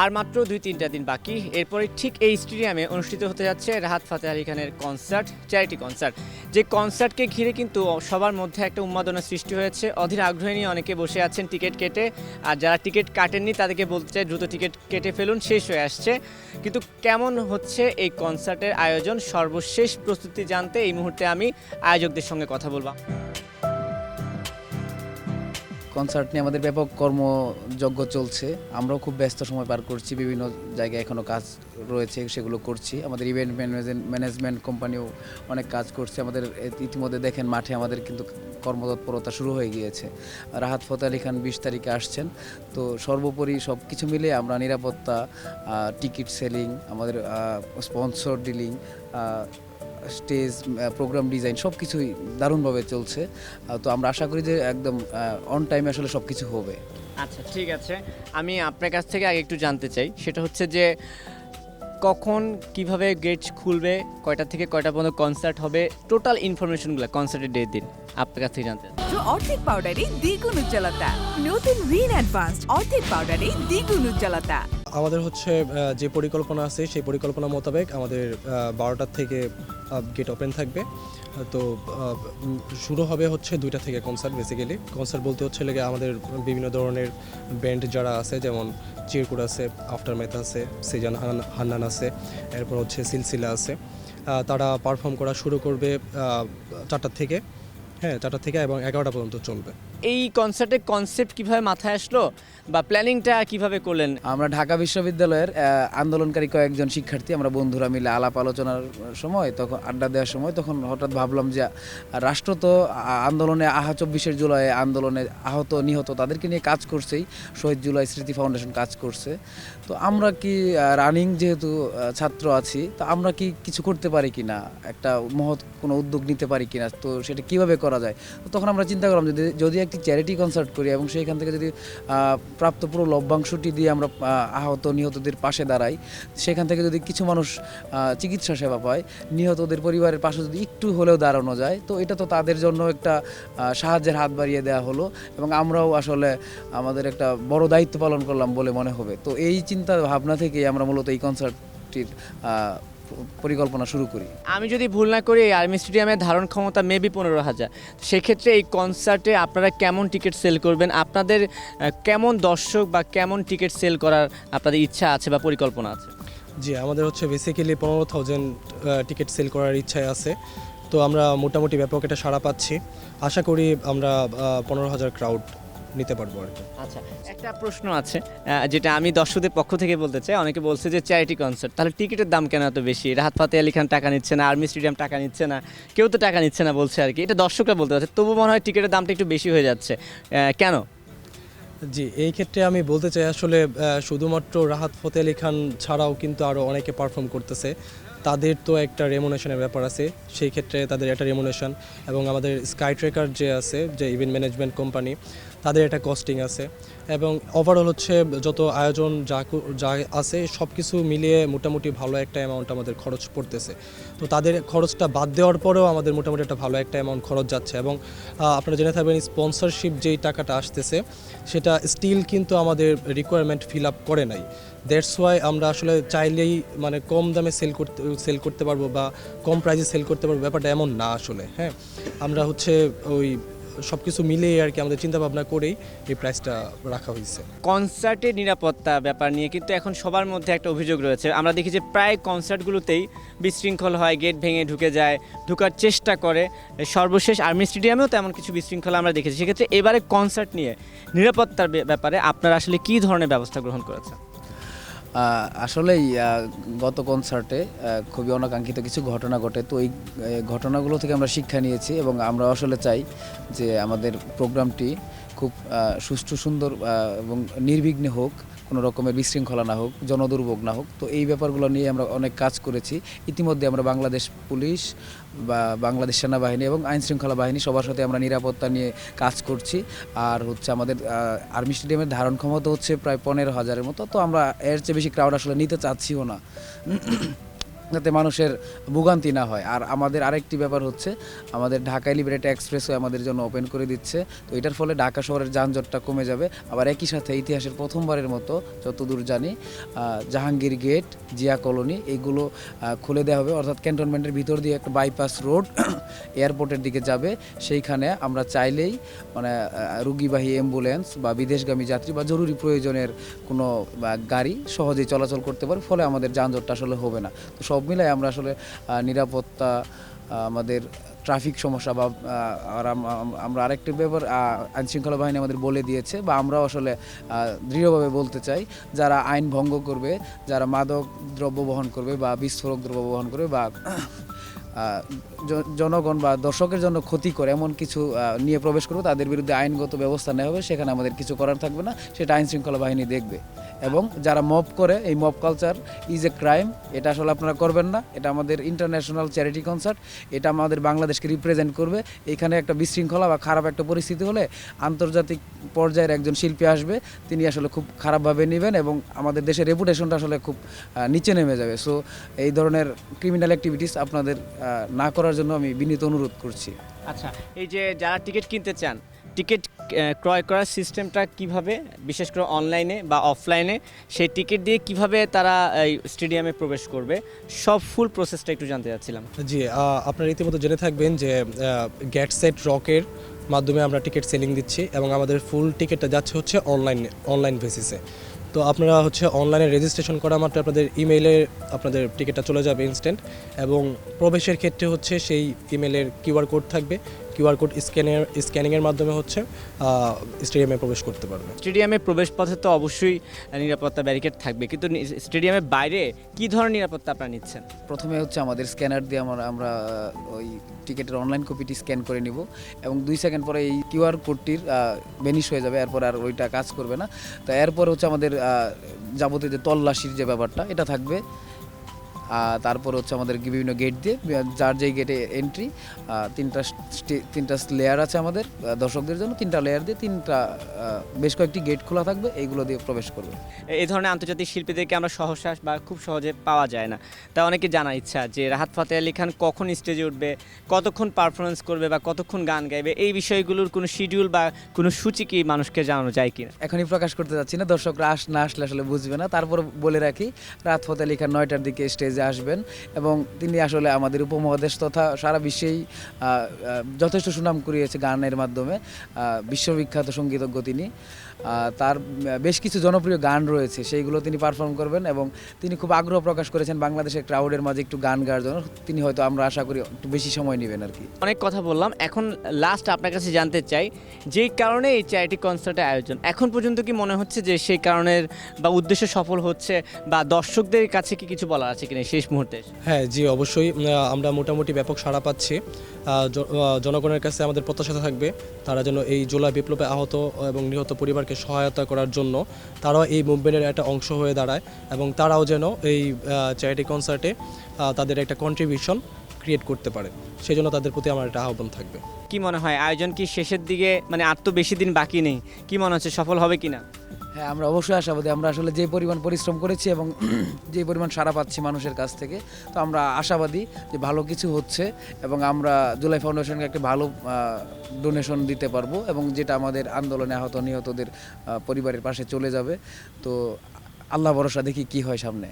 আর মাত্র 2-3টা দিন বাকি, এরপরে ঠিক এই স্টেডিয়ামে অনুষ্ঠিত হতে যাচ্ছে রাহাত ফাতেহ আলী খানের কনসার্ট, চ্যারিটি কনসার্ট। যে কনসার্টকে ঘিরে কিন্তু সবার মধ্যে একটা উন্মাদনা সৃষ্টি হয়েছে। অধীর আগ্রহ নিয়ে অনেকে বসে আছেন টিকিট কেটে, আর যারা টিকিট কাটেননি তাদেরকে বলতে চাই দ্রুত টিকিট কেটে ফেলুন, শেষ হয়ে আসছে। কিন্তু কেমন হচ্ছে এই কনসার্টের আয়োজন, সর্বশেষ প্রস্তুতি জানতে এই মুহূর্তে আমি আয়োজকদের সঙ্গে কথা বলবো। কনসার্ট নিয়ে আমাদের ব্যাপক কর্মযজ্ঞ চলছে। আমরাও খুব ব্যস্ত সময় পার করছি, বিভিন্ন জায়গায় এখনও কাজ রয়েছে, সেগুলো করছি। আমাদের ইভেন্ট ম্যানেজমেন্ট কোম্পানিও অনেক কাজ করছে। আমাদের ইতিমধ্যে দেখেন মাঠে আমাদের কিন্তু কর্মতৎপরতা শুরু হয়ে গিয়েছে। রাহাত ফাতেহ আলী খান 20 তারিখে আসছেন। তো সর্বোপরি সব কিছু মিলে আমরা নিরাপত্তা, টিকিট সেলিং, আমাদের sponsor dealing, stage program design সব কিছুই দারুণভাবে চলছে। তো আমরা আশা করি যে একদম অন টাইমে আসলে সব কিছু হবে। আচ্ছা, ঠিক আছে। আমি আপনার কাছ থেকে আগে একটু জানতে চাই, সেটা হচ্ছে যে কখন কিভাবে গেট খুলবে, কয়টা থেকে কয়টা পর্যন্ত কনসার্ট হবে, টোটাল ইনফরমেশনগুলো কনসার্টের ডে দিন আপনার কাছ থেকে জানতে চাই। অর্ধেক পাউডারে দ্বিগুণ উজ্জ্বলতা, নতুন রিন অ্যাডভান্সড অর্ধেক পাউডারে দ্বিগুণ উজ্জ্বলতা। আমাদের হচ্ছে যে পরিকল্পনা আছে সেই পরিকল্পনা মোতাবেক আমাদের 12টার থেকে গেট ওপেন থাকবে। তো শুরু হবে হচ্ছে 2টা থেকে কনসার্ট। বেসিক্যালি কনসার্ট বলতে হচ্ছে লেগে আমাদের বিভিন্ন ধরনের ব্যান্ড যারা আছে, যেমন চিরকুট আছে, আফটারম্যাথ আছে, সিজান হান্নান আছে, এরপর হচ্ছে সিলসিলা আছে। তারা পারফর্ম করা শুরু করবে 4টা থেকে, 4টা থেকে এবং 11টা পর্যন্ত চলবে। এই কনসার্টের কনসেপ্ট কিভাবে মাথায় আসলো বা প্ল্যানিংটা কিভাবে করলেন? আমরা ঢাকা বিশ্ববিদ্যালয়ের আন্দোলনকারী কয়েকজন শিক্ষার্থী, আমরা বন্ধুরা মিলে আলাপ আলোচনার সময়, তখন আড্ডা দেওয়ার সময়, তখন হঠাৎ ভাবলাম যে রাষ্ট্র তো আন্দোলনে 24শে জুলাই আন্দোলনে আহত নিহত তাদেরকে নিয়ে কাজ করছেই, শহীদ জুলাই স্মৃতি ফাউন্ডেশন কাজ করছে। তো আমরা কি রানিং যেহেতু ছাত্র আছি, তো আমরা কি কিছু করতে পারি কি না, একটা মহৎ কোনো উদ্যোগ নিতে পারি কিনা, তো সেটা কিভাবে করা যায়। তো তখন আমরা চিন্তা করলাম যদি একটি চ্যারিটি কনসার্ট করি এবং সেইখান থেকে যদি প্রাপ্ত পুরো লভ্যাংশটি দিয়ে আমরা আহত নিহতদের পাশে দাঁড়াই, সেখান থেকে যদি কিছু মানুষ চিকিৎসা সেবা পায়, নিহতদের পরিবারের পাশে যদি একটু হলেও দাঁড়ানো যায়, তো এটা তো তাদের জন্য একটা সাহায্যের হাত বাড়িয়ে দেওয়া হলো এবং আমরাও আসলে আমাদের একটা বড় দায়িত্ব পালন করলাম বলে মনে হবে। তো এই চিন্তা ভাবনা থেকেই আমরা মূলত এই কনসার্টটির পরিকল্পনা শুরু করি। আমি যদি ভুল না করি, এই আর্মি স্টেডিয়ামের ধারণ ক্ষমতা মেবি 15,000। সেক্ষেত্রে এই কনসার্টে আপনারা কেমন টিকিট সেল করবেন, আপনাদের কেমন দর্শক বা কেমন টিকিট সেল করার আপনাদের ইচ্ছা আছে বা পরিকল্পনা আছে? জি, আমাদের হচ্ছে বেসিক্যালি 15,000 টিকিট সেল করার ইচ্ছায় আছে। তো আমরা মোটামুটি ব্যাপক একটা সাড়া পাচ্ছি। আশা করি আমরা 15,000 ক্রাউড নিতে পারবো আর কি। আচ্ছা, একটা প্রশ্ন আছে যেটা আমি দর্শকদের পক্ষ থেকে বলতে চাই। অনেকে বলছে যে চ্যারিটি কনসার্ট, তাহলে টিকিটের দাম কেন এত বেশি? রাহাত ফাতেহ আলী খান টাকা নিচ্ছে না, আর্মি স্টেডিয়াম টাকা নিচ্ছে না, কেউ তো টাকা নিচ্ছে না বলছে আর কি, এটা দর্শকরা বলতে পারছে। তবু মনে হয় টিকিটের দামটা একটু বেশি হয়ে যাচ্ছে, কেন? জি, এই ক্ষেত্রে আমি বলতে চাই আসলে শুধুমাত্র রাহাত ফাতেহ আলী খান ছাড়াও কিন্তু আরও অনেকে পারফর্ম করতেছে। তাদের তো একটা রেমুনেশনের ব্যাপার আছে, সেই ক্ষেত্রে তাদের একটা রেমুনেশন, এবং আমাদের স্কাই ট্রেকার যে আছে, যে ইভেন্ট ম্যানেজমেন্ট কোম্পানি, তাদের একটা কস্টিং আছে, এবং ওভারঅল হচ্ছে যত আয়োজন যা আছে সব কিছু মিলিয়ে মোটামুটি ভালো একটা অ্যামাউন্ট আমাদের খরচ পড়তেছে। তো তাদের খরচটা বাদ দেওয়ার পরেও আমাদের মোটামুটি একটা ভালো একটা অ্যামাউন্ট খরচ যাচ্ছে। এবং আপনারা জেনে থাকবেন স্পন্সরশিপ যেই টাকাটা আসতেছে সেটা স্টিল কিন্তু আমাদের রিকোয়ারমেন্ট ফিল আপ করে নাই। দ্যাটস ওয়াই আমরা আসলে চাইলেই মানে কম দামে সেল করতে পারবো বা কম প্রাইসে সেল করতে পারবো, ব্যাপারটা এমন না আসলে। আমরা হচ্ছে ওই সব কিছু মিলেই আর কি আমাদের চিন্তা ভাবনা করেই এই প্রাইসটা রাখা হয়েছে। কনসার্টের নিরাপত্তা ব্যাপার নিয়ে কিন্তু এখন সবার মধ্যে একটা অভিযোগ রয়েছে। আমরা দেখি যে প্রায় কনসার্টগুলোতেই বিশৃঙ্খল হয়, গেট ভেঙে ঢুকার চেষ্টা করে। সর্বশেষ আর্মি স্টেডিয়ামেও তেমন কিছু বিশৃঙ্খলা আমরা দেখেছি। সেক্ষেত্রে এবারে কনসার্ট নিয়ে নিরাপত্তার ব্যাপারে আপনারা আসলে কী ধরনের ব্যবস্থা গ্রহণ করেছেন? আসলেই গত কনসার্টে খুবই অনাকাঙ্ক্ষিত কিছু ঘটনা ঘটে। তো এই ঘটনাগুলো থেকে আমরা শিক্ষা নিয়েছি এবং আমরা আসলে চাই যে আমাদের প্রোগ্রামটি খুব সুষ্ঠু সুন্দর এবং নির্বিঘ্নে হোক, কোনো রকমের বিশৃঙ্খলা না হোক, জনদুর্ভোগ না হোক। তো এই ব্যাপারগুলো নিয়ে আমরা অনেক কাজ করেছি। ইতিমধ্যে আমরা বাংলাদেশ পুলিশ বা বাংলাদেশ সেনাবাহিনী এবং আইনশৃঙ্খলা বাহিনী সবার সাথে আমরা নিরাপত্তা নিয়ে কাজ করছি। আর হচ্ছে আমাদের আর্মি স্টেডিয়ামের ধারণ ক্ষমতা হচ্ছে প্রায় 15,000-এর মতো। তো আমরা এর চেয়ে বেশি ক্রাউড আসলে নিতে চাচ্ছিও না। যাতে মানুষের ভোগান্তি না হয়। আর আমাদের আরেকটি ব্যাপার হচ্ছে আমাদের ঢাকা এলিভেটেড এক্সপ্রেসওয়ে আমাদের জন্য ওপেন করে দিচ্ছে, তো এটার ফলে ঢাকা শহরের যানজটটা কমে যাবে। আবার একই সাথে ইতিহাসের প্রথমবারের মতো যতদূর জানি জাহাঙ্গীর গেট, জিয়া কলোনি এইগুলো খুলে দেওয়া হবে, অর্থাৎ ক্যান্টনমেন্টের ভিতর দিয়ে একটা বাইপাস রোড এয়ারপোর্টের দিকে যাবে। সেইখানে আমরা চাইলেই মানে রুগীবাহী অ্যাম্বুলেন্স বা বিদেশগামী যাত্রী বা জরুরি প্রয়োজনের কোনো গাড়ি সহজেই চলাচল করতে পারে, ফলে আমাদের যানজটটা আসলে হবে না। তো সব মিলাই আমরা আসলে নিরাপত্তা, আমাদের ট্রাফিক সমস্যা বা আমরা আরেকটি ব্যাপার আইনশৃঙ্খলা বাহিনী আমাদের বলে দিয়েছে বা আমরাও আসলে দৃঢ়ভাবে বলতে চাই, যারা আইন ভঙ্গ করবে, যারা মাদক দ্রব্য বহন করবে বা বিস্ফোরক দ্রব্য বহন করবে বা জনগণ বা দর্শকের জন্য ক্ষতি করে এমন কিছু নিয়ে প্রবেশ করবে, তাদের বিরুদ্ধে আইনগত ব্যবস্থা নেওয়া হবে। সেখানে আমাদের কিছু করার থাকবে না, সেটা আইন শৃঙ্খলা বাহিনী দেখবে। এবং যারা মব করে, এই mob culture is a crime, এটা আসলে আপনারা করবেন না। এটা আমাদের ইন্টারন্যাশনাল চ্যারিটি কনসার্ট, এটা আমাদের বাংলাদেশকে রিপ্রেজেন্ট করবে। এখানে একটা বিশৃঙ্খলা বা খারাপ একটা পরিস্থিতি হলে আন্তর্জাতিক পর্যায়ের একজন শিল্পী আসবে, তিনি আসলে খুব খারাপভাবে নেবেন এবং আমাদের দেশের রেপুটেশনটা আসলে খুব নিচে নেমে যাবে। সো এই ধরনের ক্রিমিনাল অ্যাক্টিভিটিস আপনাদের না করার জন্য আমি বিনীত অনুরোধ করছি। আচ্ছা, এই যে যারা টিকিট কিনতে চান, টিকিট ক্রয় করার সিস্টেমটা কিভাবে, বিশেষ করে অনলাইনে বা অফলাইনে, সেই টিকিট দিয়ে কিভাবে তারা এই স্টেডিয়ামে প্রবেশ করবে, সব ফুল প্রসেসটা একটু জানতে চাচ্ছিলাম। জি, আপনারা ইতিমধ্যে জেনে থাকবেন যে গেট সেট রকের মাধ্যমে আমরা টিকিট সেলিং দিচ্ছি এবং আমাদের ফুল টিকিটটা যাচ্ছে হচ্ছে অনলাইন বেসিসে। তো আপনারা হচ্ছে অনলাইনে রেজিস্ট্রেশন করা মাত্র আপনাদের ইমেইলে আপনাদের টিকিটটা চলে যাবে ইনস্ট্যান্ট, এবং প্রবেশের ক্ষেত্রে হচ্ছে সেই ইমেলের কিউআর কোড থাকবে। কিউআর কোড স্ক্যানিংয়ের মাধ্যমে হচ্ছে স্টেডিয়ামে প্রবেশ করতে পারবে। স্টেডিয়ামে প্রবেশ পথে তো অবশ্যই নিরাপত্তা ব্যারিকেড থাকবে, কিন্তু স্টেডিয়ামের বাইরে কি ধরনের নিরাপত্তা আপনারা নিচ্ছেন? প্রথমে হচ্ছে আমাদের স্ক্যানার দিয়ে আমরা ওই টিকিটের অনলাইন কপিটি স্ক্যান করে নিব এবং 2 সেকেন্ড পরে এই কিউআর কোডটির বেনিশ হয়ে যাবে, এরপর আর ওইটা কাজ করবে না। তো এরপর হচ্ছে আমাদের যাবতীয় যে তল্লাশির যে ব্যাপারটা এটা থাকবে। তারপর হচ্ছে আমাদের বিভিন্ন গেট দিয়ে, যার যেই গেটে এন্ট্রি, তিনটা লেয়ার আছে আমাদের দর্শকদের জন্য, 3টা লেয়ার দিয়ে বেশ কয়েকটি গেট খোলা থাকবে, এইগুলো দিয়ে প্রবেশ করবে। এই ধরনের আন্তর্জাতিক শিল্পীদেরকে আমরা সহসা বা খুব সহজে পাওয়া যায় না, তা অনেকে জানার ইচ্ছা যে রাহাত ফাতে আলী খান কখন স্টেজে উঠবে, কতক্ষণ পারফরমেন্স করবে বা কতক্ষণ গান গাইবে, এই বিষয়গুলোর কোনো শিডিউল বা কোনো সূচি কি মানুষকে জানানো যায় কিনা? এখনই প্রকাশ করতে যাচ্ছি না, দর্শকরা না আসলে আসলে বুঝবে না। তারপর বলে রাখি, রাহাত ফাতে আলী খান 9টার দিকে স্টেজে আসবেন এবং তিনি আসলে আমাদের উপমহাদেশ তথা সারা বিশ্বেই যথেষ্ট সুনাম কুড়িয়েছে গানের মাধ্যমে, বিশ্ববিখ্যাত সঙ্গীতজ্ঞ তিনি। তার বেশ কিছু জনপ্রিয় গান রয়েছে, সেইগুলো তিনি পারফর্ম করবেন এবং তিনি খুব আগ্রহ প্রকাশ করেছেন বাংলাদেশের ক্রাউডের মাঝে একটু গান গাওয়ার জন্য। তিনি হয়তো, আমরা আশা করি, একটু বেশি সময় নেবেন আর কি। অনেক কথা বললাম, এখন লাস্ট আপনার কাছে জানতে চাই, যেই কারণে এই চ্যারিটি কনসার্টের আয়োজন, এখন পর্যন্ত কি মনে হচ্ছে যে সেই কারণের বা উদ্দেশ্য সফল হচ্ছে, বা দর্শকদের কাছে কি কিছু বলার আছে কিনা শেষ মুহূর্তে? হ্যাঁ জি, অবশ্যই আমরা মোটামুটি ব্যাপক সাড়া পাচ্ছি। জনগণের কাছে আমাদের প্রত্যাশা থাকবে তারা যেন এই জুলাই বিপ্লবে আহত এবং নিহত পরিবারকে সহায়তা করার জন্য তারাও এই মুভমেন্টের একটা অংশ হয়ে দাঁড়ায় এবং তারাও যেন এই চ্যারিটি কনসার্টে তাদের একটা কন্ট্রিবিউশন ক্রিয়েট করতে পারে, সেই জন্য তাদের প্রতি আমার একটা আহ্বান থাকবে। কি মনে হয়, আয়োজন কি শেষের দিকে, মানে আর তো বেশি দিন বাকি নেই, কি মনে হচ্ছে সফল হবে কিনা? হ্যাঁ, আমরা অবশ্যই আশাবাদী। আমরা আসলে যে পরিমাণ পরিশ্রম করেছি এবং যে পরিমাণ সাড়া পাচ্ছি মানুষের কাছ থেকে, তো আমরা আশাবাদী যে ভালো কিছু হচ্ছে এবং আমরা জুলাই ফাউন্ডেশনকে একটা ভালো ডোনেশন দিতে পারবো এবং যেটা আমাদের আন্দোলনে আহত নিহতদের পরিবারের পাশে চলে যাবে। তো আল্লাহ ভরসা, দেখি কি হয় সামনে।